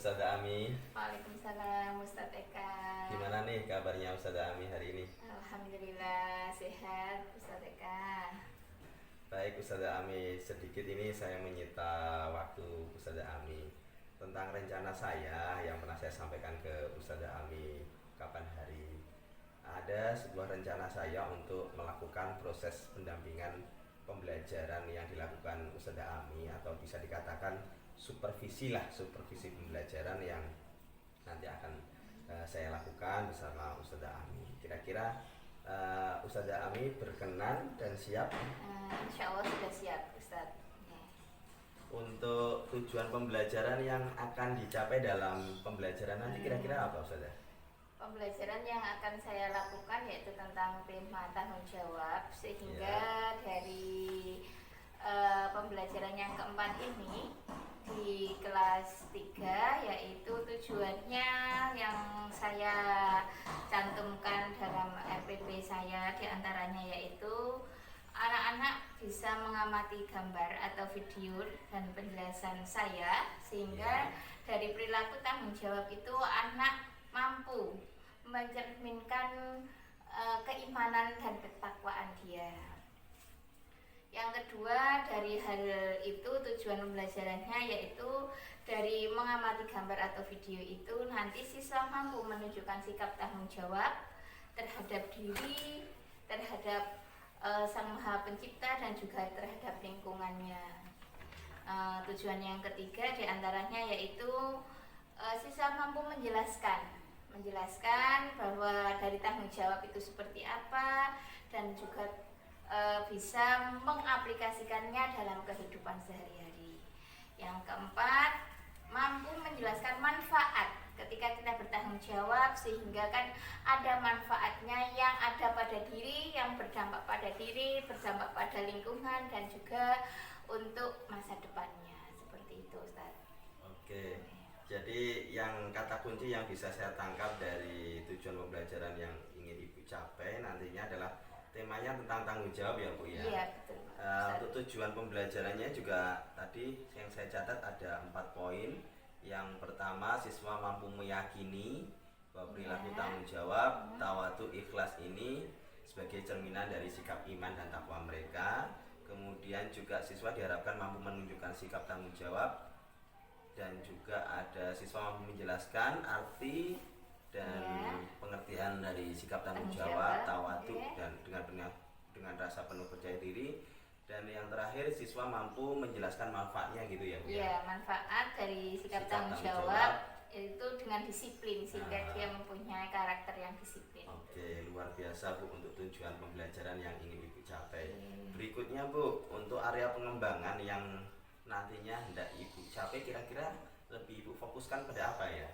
Ustazah Ami. Waalaikumsalam Ustadz Eka. Gimana nih kabarnya Ustazah Ami hari ini? Alhamdulillah sehat Ustadz Eka. Baik Ustazah Ami, sedikit ini saya menyita waktu Ustazah Ami tentang rencana saya yang pernah saya sampaikan ke Ustazah Ami kapan hari. Ada sebuah rencana saya untuk melakukan proses pendampingan pembelajaran yang dilakukan Ustazah Ami, atau bisa dikatakan supervisi pembelajaran yang nanti akan saya lakukan bersama Ustazah Ami. Kira-kira Ustazah Ami berkenan dan siap? Insya Allah sudah siap Ustadz. Untuk tujuan pembelajaran yang akan dicapai dalam pembelajaran nanti kira-kira apa Ustazah? Pembelajaran yang akan saya lakukan yaitu tentang tema tanggung jawab, sehingga dari pembelajaran yang keempat ini di kelas 3, yaitu tujuannya yang saya cantumkan dalam RPP saya, diantaranya yaitu anak-anak bisa mengamati gambar atau video dan penjelasan saya, sehingga dari perilaku tanggung jawab itu anak mampu mencerminkan keimanan dan ketakwaan dia. Yang kedua, dari hal itu tujuan pembelajarannya yaitu dari mengamati gambar atau video itu nanti siswa mampu menunjukkan sikap tanggung jawab terhadap diri, terhadap Sang Maha Pencipta, dan juga terhadap lingkungannya. Tujuan yang ketiga diantaranya yaitu siswa mampu menjelaskan bahwa dari tanggung jawab itu seperti apa, dan juga bisa mengaplikasikannya dalam kehidupan sehari-hari. Yang keempat, mampu menjelaskan manfaat ketika kita bertanggung jawab, sehingga kan ada manfaatnya yang ada pada diri, yang berdampak pada diri, berdampak pada lingkungan, dan juga untuk masa depannya. Seperti itu Ustaz. Oke. Jadi yang kata kunci yang bisa saya tangkap dari tujuan pembelajaran yang ingin Ibu capai nantinya adalah temanya tentang tanggung jawab ya Bu ya. Iya betul. Untuk tujuan pembelajarannya juga tadi yang saya catat ada 4 poin. Yang pertama, siswa mampu meyakini bahwa perilaku tanggung jawab, tawadu, ikhlas ini sebagai cerminan dari sikap iman dan takwa mereka. Kemudian juga siswa diharapkan mampu menunjukkan sikap tanggung jawab, dan juga ada siswa mampu menjelaskan arti dan pengertian dari sikap tanggung jawab, tawadu, dan dengan rasa penuh percaya diri. Dan yang terakhir, siswa mampu menjelaskan manfaatnya gitu ya Bu ya. Iya, manfaat dari sikap tanggung jawab itu dengan disiplin, sehingga dia mempunyai karakter yang disiplin. Oke, luar biasa Bu untuk tujuan pembelajaran yang ingin Ibu capai. Berikutnya Bu, untuk area pengembangan yang nantinya hendak Ibu capai, kira-kira lebih Ibu fokuskan pada apa ya?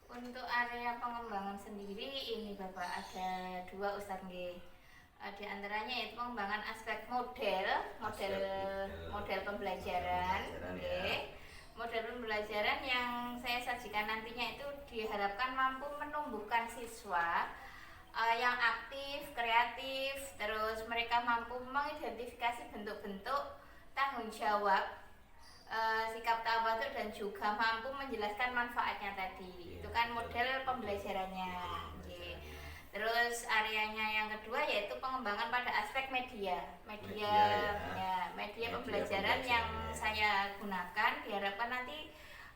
Untuk area pengembangan sendiri ini Bapak ada 2 Ustadz nggih. Di antaranya yaitu pengembangan aspek model pembelajaran. Model pembelajaran yang saya sajikan nantinya itu diharapkan mampu menumbuhkan siswa yang aktif, kreatif, terus mereka mampu mengidentifikasi bentuk-bentuk tanggung jawab, sikap tawadu, dan juga mampu menjelaskan manfaatnya tadi. Itu kan model pembelajarannya. Terus areanya yang kedua yaitu pengembangan pada aspek media pembelajaran yang saya gunakan. Diharapkan nanti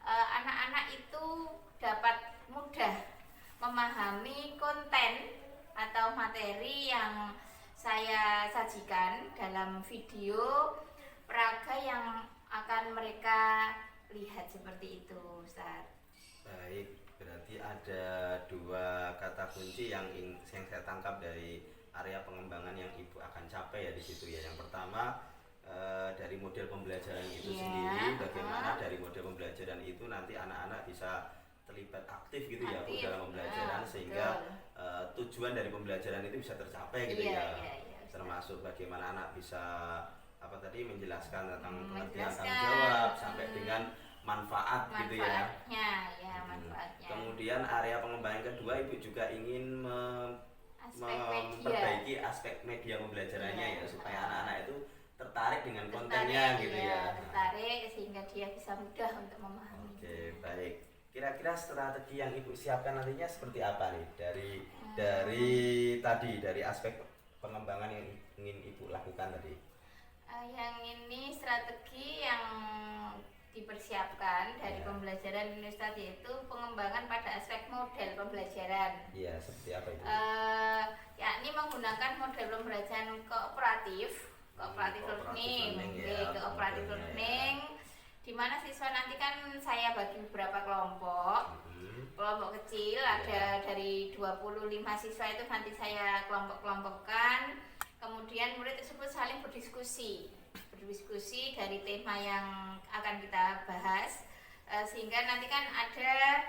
anak-anak itu dapat mudah memahami konten atau materi yang saya sajikan dalam video peraga yang akan mereka lihat, seperti itu Ustaz. Baik, berarti ada 2 kata kunci yang saya tangkap dari area pengembangan yang Ibu akan capai ya di situ ya. Yang pertama, dari model pembelajaran itu sendiri, bagaimana dari model pembelajaran itu nanti anak-anak bisa terlibat aktif gitu ya Bu dalam pembelajaran, sehingga tujuan dari pembelajaran itu bisa tercapai gitu ya. Termasuk bagaimana anak bisa menjelaskan tentang pengertian tanggung jawab sampai dengan manfaat gitu ya. Manfaatnya. Kemudian area pengembangan kedua, Ibu juga ingin memperbaiki aspek media pembelajarannya ya, supaya anak-anak itu tertarik dengan kontennya gitu ya. Tertarik sehingga dia bisa mudah untuk memahami. Oke, baik. Kira-kira strategi yang Ibu siapkan nantinya seperti apa nih dari aspek pengembangan yang ingin Ibu lakukan tadi? Yang ini strategi yang dipersiapkan dari pembelajaran ini Ustadz, yaitu pengembangan pada aspek model pembelajaran. Iya, seperti apa itu? Yakni menggunakan model pembelajaran kooperatif learning, kooperatif learning, di mana siswa nanti kan saya bagi beberapa kelompok kecil, ada dari 25 siswa itu nanti saya kelompok-kelompokkan, kemudian murid tersebut saling berdiskusi dari tema yang akan kita bahas, sehingga nanti kan ada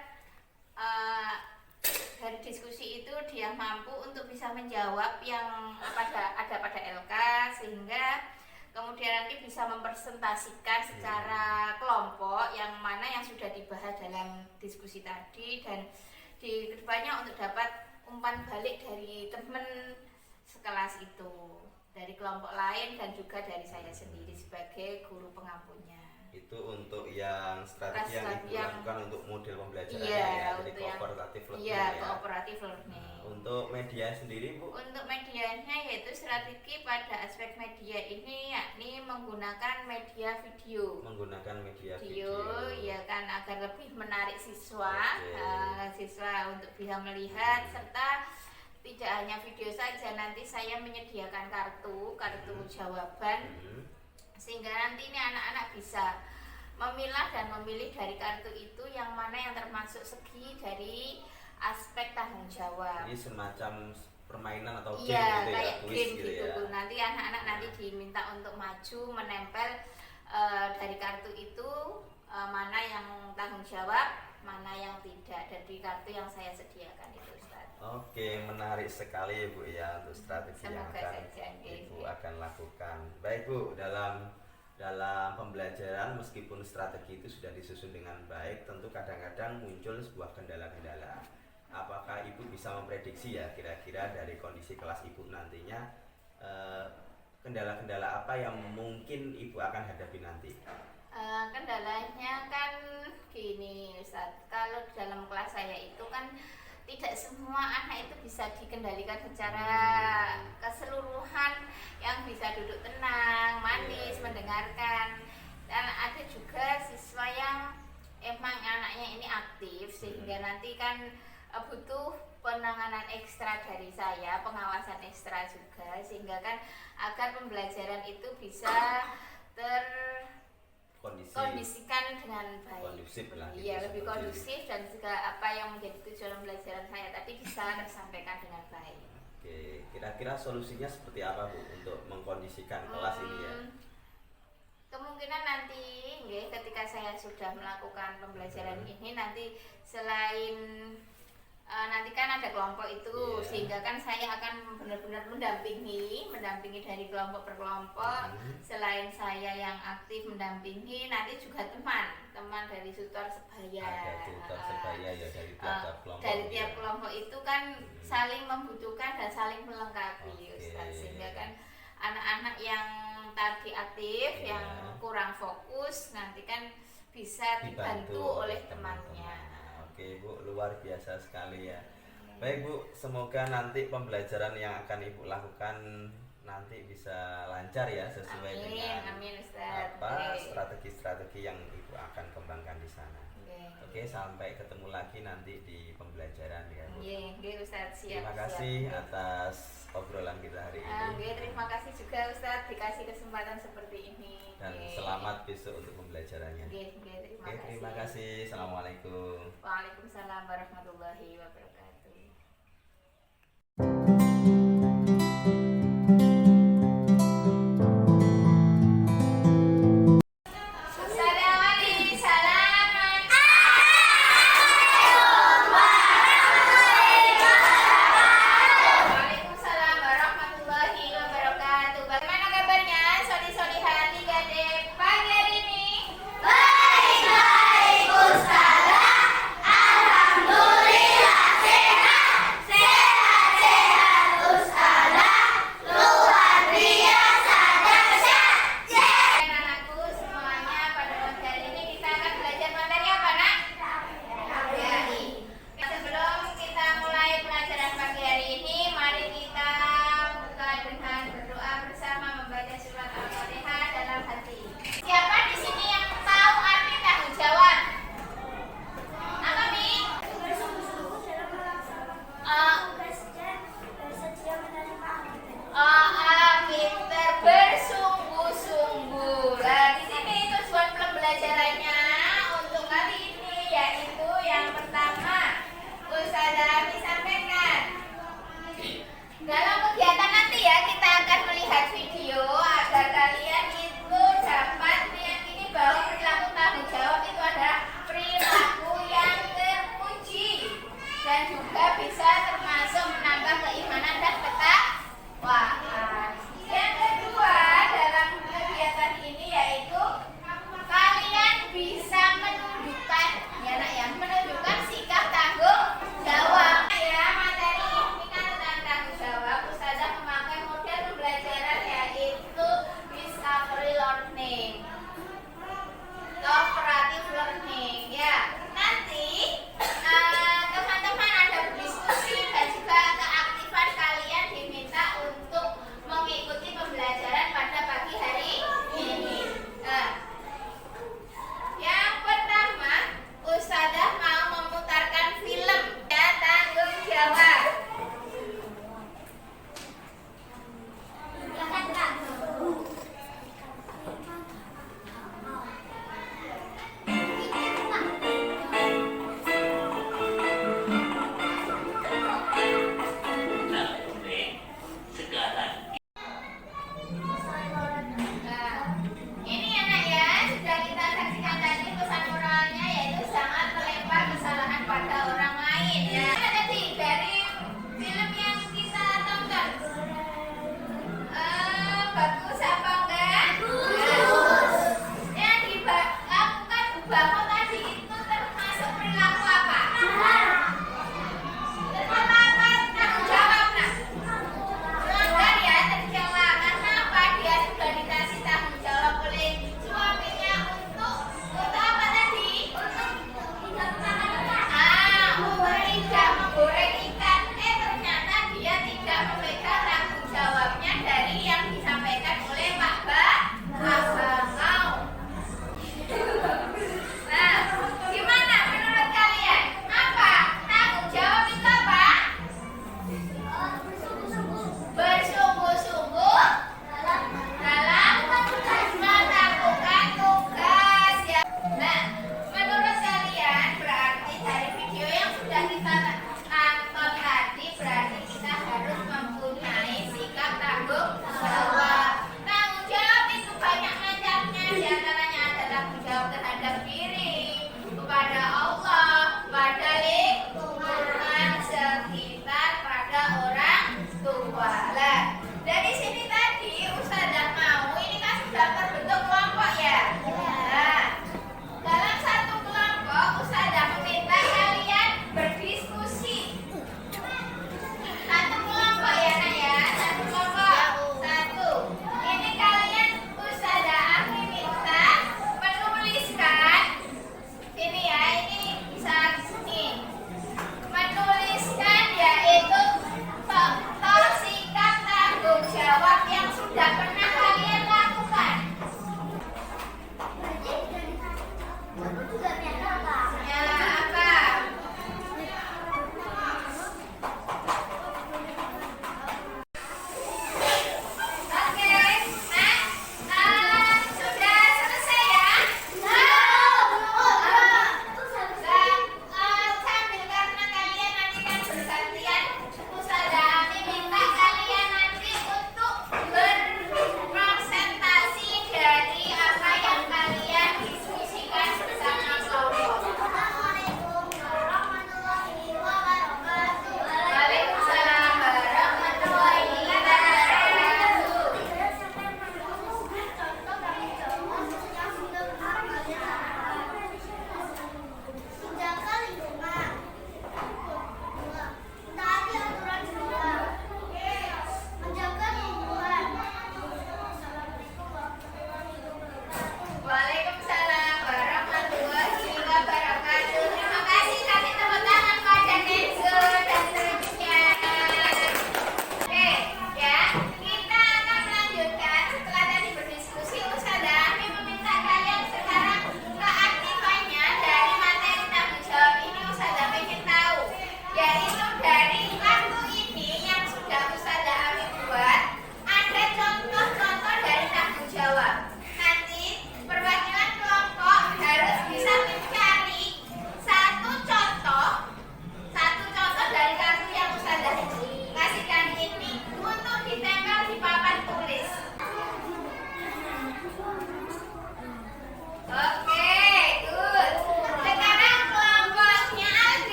dari diskusi itu dia mampu untuk bisa menjawab yang ada pada LK, sehingga kemudian nanti bisa mempresentasikan secara kelompok yang mana yang sudah dibahas dalam diskusi tadi, dan di kedepannya untuk dapat umpan balik dari teman sekelas itu, dari kelompok lain dan juga dari saya sendiri sebagai guru pengampunya. Itu untuk yang strategi yang Ibu lakukan untuk model pembelajarannya, jadi kooperatif learning. Kooperatif learning. Nah, untuk media sendiri, Bu? Untuk medianya yaitu strategi pada aspek media ini yakni menggunakan media video. Ya kan, agar lebih menarik siswa, siswa untuk bisa melihat, serta tidak hanya video saja, nanti saya menyediakan kartu jawaban, sehingga nanti ini anak-anak bisa memilah dan memilih dari kartu itu yang mana yang termasuk segi dari aspek tanggung jawab. Ini semacam permainan atau game gitu ya, game gitu. Nanti anak-anak nanti diminta untuk maju menempel dari kartu itu mana yang tanggung jawab, mana yang tidak, dari kartu yang saya sediakan itu, Ustaz. Oke, menarik sekali Bu ya untuk strategi yang Ibu akan lakukan. Baik Bu, dalam pembelajaran meskipun strategi itu sudah disusun dengan baik, tentu kadang-kadang muncul sebuah kendala-kendala. Apakah Ibu bisa memprediksi ya kira-kira dari kondisi kelas Ibu nantinya kendala-kendala apa yang mungkin Ibu akan hadapi nanti? Kendalanya kan gini Ustaz, kalau dalam kelas saya itu kan tidak semua anak itu bisa dikendalikan secara keseluruhan, yang bisa duduk tenang, manis, mendengarkan. Dan ada juga siswa yang emang anaknya ini aktif, sehingga nanti kan butuh penanganan ekstra dari saya, pengawasan ekstra juga, sehingga kan agar pembelajaran itu bisa kondisikan dengan baik. Kondusif lah. Iya, lebih kondusif, dan juga apa yang menjadi tujuan pembelajaran saya tadi bisa tersampaikan dengan baik. Oke, kira-kira solusinya seperti apa Bu untuk mengkondisikan kelas ini ya? Kemungkinan nanti ketika saya sudah melakukan pembelajaran ini, nanti selain nanti kan ada kelompok itu, sehingga kan saya akan benar-benar mendampingi dari kelompok per kelompok. Selain saya yang aktif mendampingi, nanti juga teman dari tutor sebaya. Ada tutor sebaya ya dari tiap kelompok. Dari tiap kelompok itu kan saling membutuhkan dan saling melengkapi, Ustaz. Sehingga kan anak-anak yang tadi aktif, yang kurang fokus, nanti kan bisa dibantu oleh temannya. Oke Bu, luar biasa sekali ya. Baik Bu, semoga nanti pembelajaran yang akan Ibu lakukan nanti bisa lancar ya, sesuai dengan strategi-strategi yang Ibu akan kembangkan di sana. Oke, sampai ketemu lagi nanti di pembelajaran ya Bu. Ustaz, siap. Terima kasih atas obrolan kita hari ini. Terima kasih juga Ustaz dikasih kesempatan seperti ini. Dan selamat besok untuk pembelajarannya. Terima kasih. Assalamualaikum. Waalaikumsalam warahmatullahi wabarakatuh. Alhamdulillah.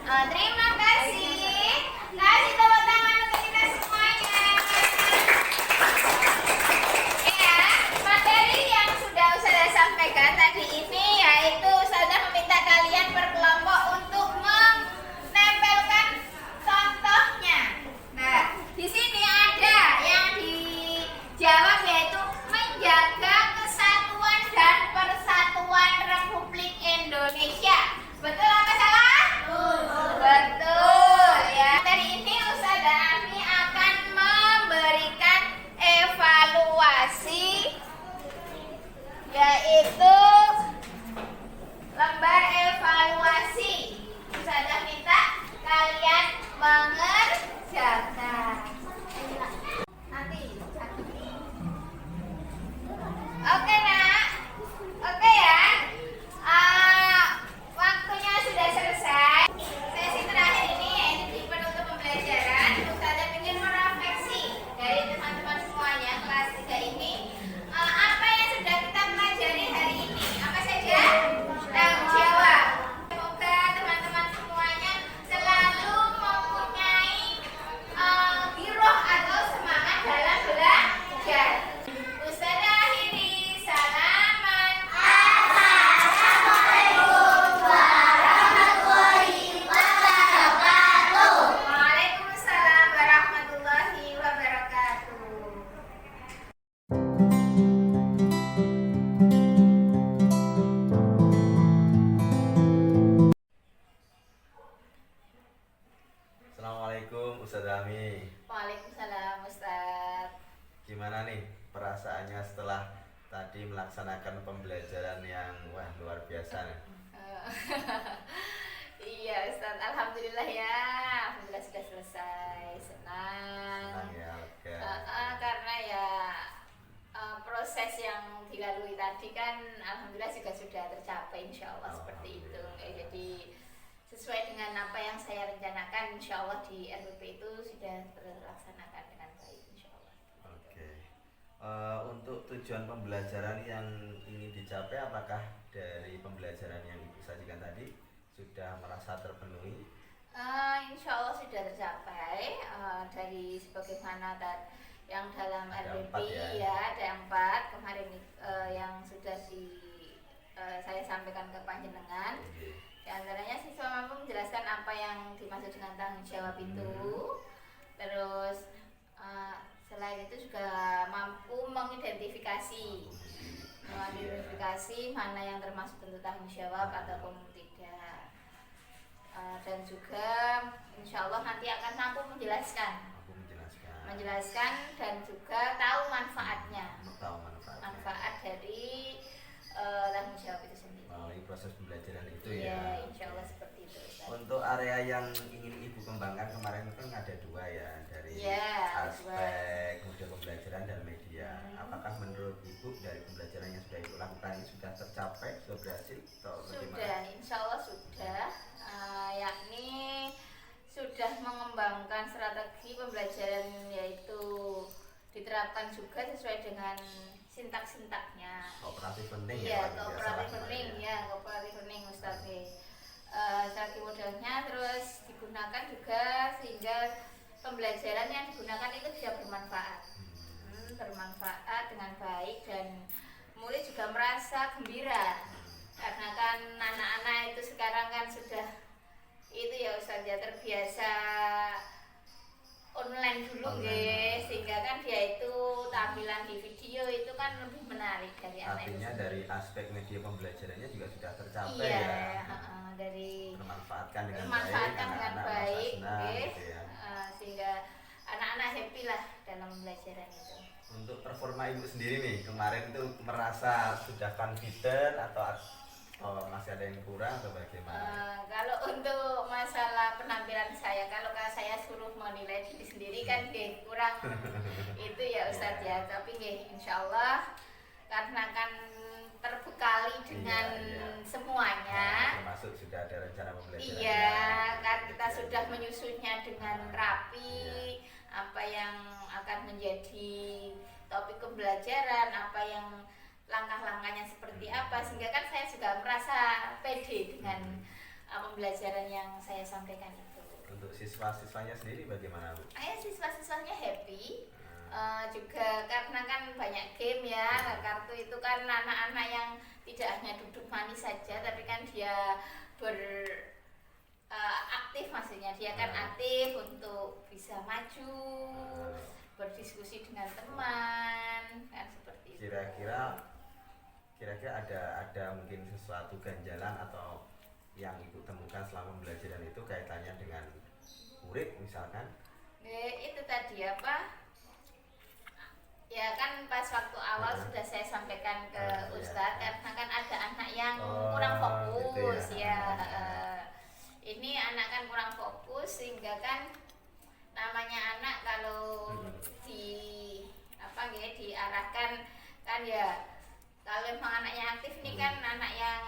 Terima kasih. Kasih tepuk tangan untuk kita semuanya. Ya, materi yang sudah Ustazah sampaikan tadi ini yaitu Ustazah meminta kalian berkelompok untuk menempelkan contohnya. Nah, di sini ada yang dijawab yaitu menjaga kesatuan dan persatuan Republik Indonesia. Betul apa salah? Betul ya. Dari ini Ustazah Ami akan memberikan evaluasi yaitu lembar evaluasi. Ustazah minta kalian mengerjakan. Nanti. Oke nak, oke ya. Waktunya sudah selesai. Sesi terakhir ini yaitu di penutup pembelajaran. Ustazah ingin merefleksi dari teman-teman semuanya kelas 3 ini. Apa yang sudah kita pelajari hari ini? Apa saja? Tanggung jawab. Semoga teman-teman semuanya selalu mempunyai giroh atau semangat dalam belajar. Ustazah akhiri salaman. Waalaikumsalam warahmatullahi wabarakatuh. Assalamualaikum Ustazah Ami. Waalaikumsalam Ustaz. Gimana nih perasaannya setelah tadi melaksanakan pembelajaran yang wah luar biasa nih? Iya Ustaz, alhamdulillah ya. Alhamdulillah sudah selesai. Senang. Senang ya, lega. Karena ya proses yang dilalui tadi kan alhamdulillah juga sudah tercapai insya Allah seperti itu. Jadi sesuai dengan apa yang saya rencanakan insya Allah di RPP itu sudah terlaksanakan dengan baik insya Allah. Oke. Untuk tujuan pembelajaran yang ingin dicapai, apakah dari pembelajaran yang Ibu sajikan tadi sudah merasa terpenuhi? Insya Allah sudah tercapai dari sebagaimana yang dalam Ada RPP 4 ya ada 4 kemarin yang sudah saya sampaikan ke panjenengan. Oke. Di antaranya siswa mampu menjelaskan apa yang dimaksud dengan tanggung jawab itu. Terus selain itu juga mampu mengidentifikasi mana yang termasuk bentuk tanggung jawab ataupun tidak. Dan juga insya Allah nanti akan mampu menjelaskan dan juga tahu manfaatnya. Manfaat dari tanggung jawab itu sendiri. Melalui proses pembelajaran itu ya. ya. Insya Allah seperti itu. Ustaz. Untuk area yang ingin Ibu kembangkan kemarin kan ada 2 ya, dari aspek media pembelajaran dan media. Apakah menurut Ibu dari pembelajaran yang sudah Ibu lakukan ini sudah tercapai, sudah berhasil atau bagaimana? Sudah, insya Allah sudah. Yakni sudah mengembangkan strategi pembelajaran yaitu diterapkan juga sesuai dengan sintak-sintaknya. Cooperative learning ya. Pak, Cooperative salah learning namanya. ya, cooperative learning Ustaz. Strategi modelnya terus digunakan juga sehingga pembelajaran yang digunakan itu bisa bermanfaat. Bermanfaat dengan baik dan murid juga merasa gembira. Karena kan anak-anak itu sekarang kan sudah itu ya Ustaz ya terbiasa online dulu nggih, sehingga kan dia itu tampilan di video itu kan lebih menarik dari anak itu. Artinya dari aspek media pembelajarannya juga sudah tercapai Iya, ya. dari Bermanfaatkan dengan memanfaatkan baik, dengan anak-anak baik, merasa senang, nggih. gitu ya. Sehingga anak-anak happy lah dalam pembelajaran itu. Untuk performa Ibu sendiri nih, kemarin tuh merasa sudah confident atau masih ada yang kurang atau bagaimana? Kalau untuk masalah penampilan saya, kalau saya suruh menilai diri sendiri kan kurang itu ya Ustadz ya. Tapi insya Allah karena kan terbekali dengan semuanya. Termasuk sudah ada rencana pembelajaran. Iya, kan kita sudah menyusunnya dengan rapi, apa yang akan menjadi topik pembelajaran, apa yang langkah-langkahnya seperti apa, sehingga kan saya juga merasa pede dengan pembelajaran yang saya sampaikan itu. Untuk siswa-siswanya sendiri bagaimana, Bu? Siswa-siswanya happy. Juga karena kan banyak game ya, kartu itu kan anak-anak yang tidak hanya duduk manis saja, tapi kan dia aktif, maksudnya dia kan aktif untuk bisa maju, berdiskusi dengan teman, kan seperti itu. Kira-kira ada mungkin sesuatu ganjalan atau yang ibu temukan selama pembelajaran itu kaitannya dengan murid misalkan? Itu tadi apa? Ya kan pas waktu awal sudah saya sampaikan ke Ustadz, karena kan ada anak yang kurang fokus gitu ya. Ini anak kan kurang fokus, sehingga kan namanya anak kalau diarahkan kan ya, kalau memang anaknya aktif nih kan anak yang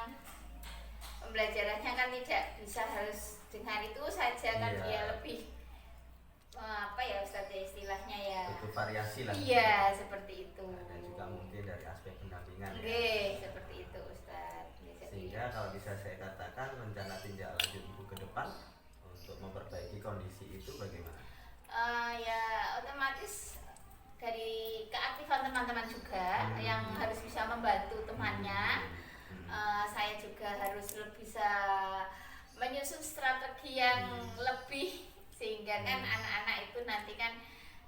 pembelajarannya kan tidak bisa harus dengan itu saja kan, dia lebih Ustadz istilahnya ya, butuh variasi lah. Iya, seperti itu. Dan juga mungkin dari aspek pendampingan Seperti itu Ustadz. Sehingga kalau bisa saya katakan rencana tindak lanjut ibu ke depan untuk memperbaiki kondisi itu bagaimana? Ya otomatis dari keaktifan teman-teman juga yang harus bisa membantu temannya. Saya juga harus bisa menyusun strategi yang lebih, sehingga kan anak-anak itu nanti kan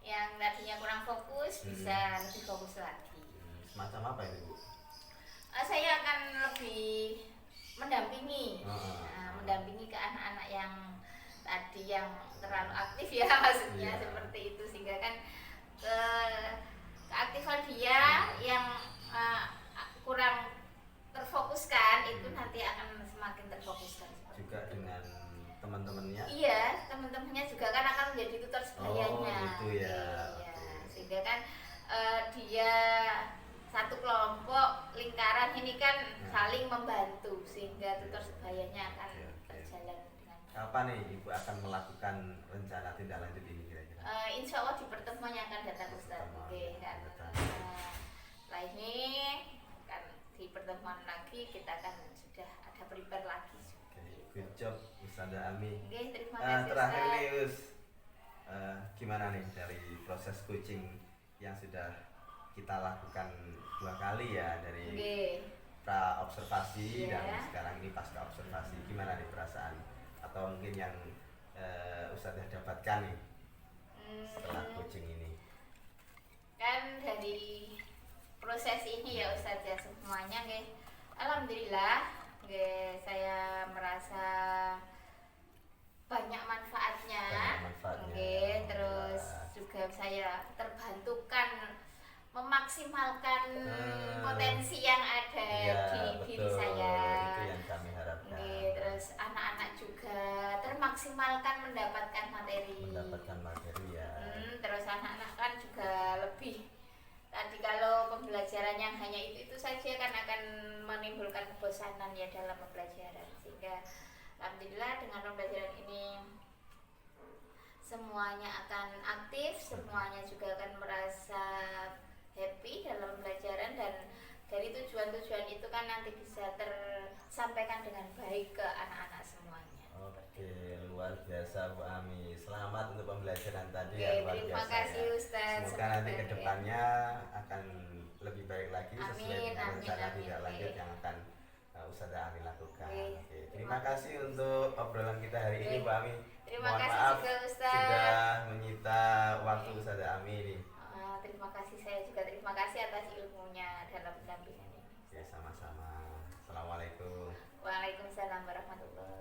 yang tadinya kurang fokus bisa lebih fokus lagi. Semacam apa ini, Bu? Saya akan lebih mendampingi, mendampingi ke anak-anak yang tadi yang terlalu aktif ya, maksudnya seperti itu, sehingga kan keaktifan dia yang kurang terfokuskan itu nanti akan semakin terfokuskan. Juga dengan teman-temannya? Iya, teman-temannya juga kan akan menjadi tutor sebayanya. Itu ya. Sehingga kan dia satu kelompok lingkaran ini kan saling membantu, sehingga tutor sebayanya akan berjalan dengan. Kapan nih Ibu akan melakukan rencana tindak lanjut ini kira-kira? Insya Allah di pertemuan yang akan datang Ustaz. Setelah ini kan di pertemuan lagi kita akan sudah ada prepare lagi. Good job Ustazah Ami. Terima kasih. Terakhir nih Us, gimana nih dari proses coaching yang sudah kita lakukan 2 kali ya, dari pra observasi dan sekarang ini pasca observasi, gimana nih perasaan atau mungkin yang Ustazah dapatkan nih setelah coaching ini? Kan dari proses ini ya Ustazah semuanya alhamdulillah saya merasa banyak manfaatnya. Terus juga saya terbantukan memaksimalkan potensi yang ada di diri saya. Itu yang kami harapkan. Terus anak-anak juga termaksimalkan mendapatkan materi ya. Terus anak-anak kan juga lebih, tadi kalau pembelajaran yang hanya itu saja kan akan menimbulkan kebosanan ya dalam pembelajaran, sehingga alhamdulillah dengan pembelajaran ini semuanya akan aktif, semuanya juga akan merasa happy dalam pembelajaran, dan dari tujuan-tujuan itu kan nanti bisa tersampaikan dengan baik ke anak-anak semuanya. Oke, luar biasa Bu Ami. Selamat untuk pembelajaran tadi yang luar biasa. Terima kasih Ustaz. Semoga nanti kedepannya akan lebih baik lagi sesuai dengan rencana tindak lanjut yang akan Ustazah Ami lakukan. Terima kasih untuk obrolan kita hari ini Bu Ami. Terima Mohon kasih maaf juga Ustaz sudah menyita waktu Ustazah Ami ini. Terima kasih, saya juga terima kasih atas ilmunya dalam pendampingan ini. Sama-sama. Assalamualaikum. Waalaikumsalam warahmatullahi wabarakatuh.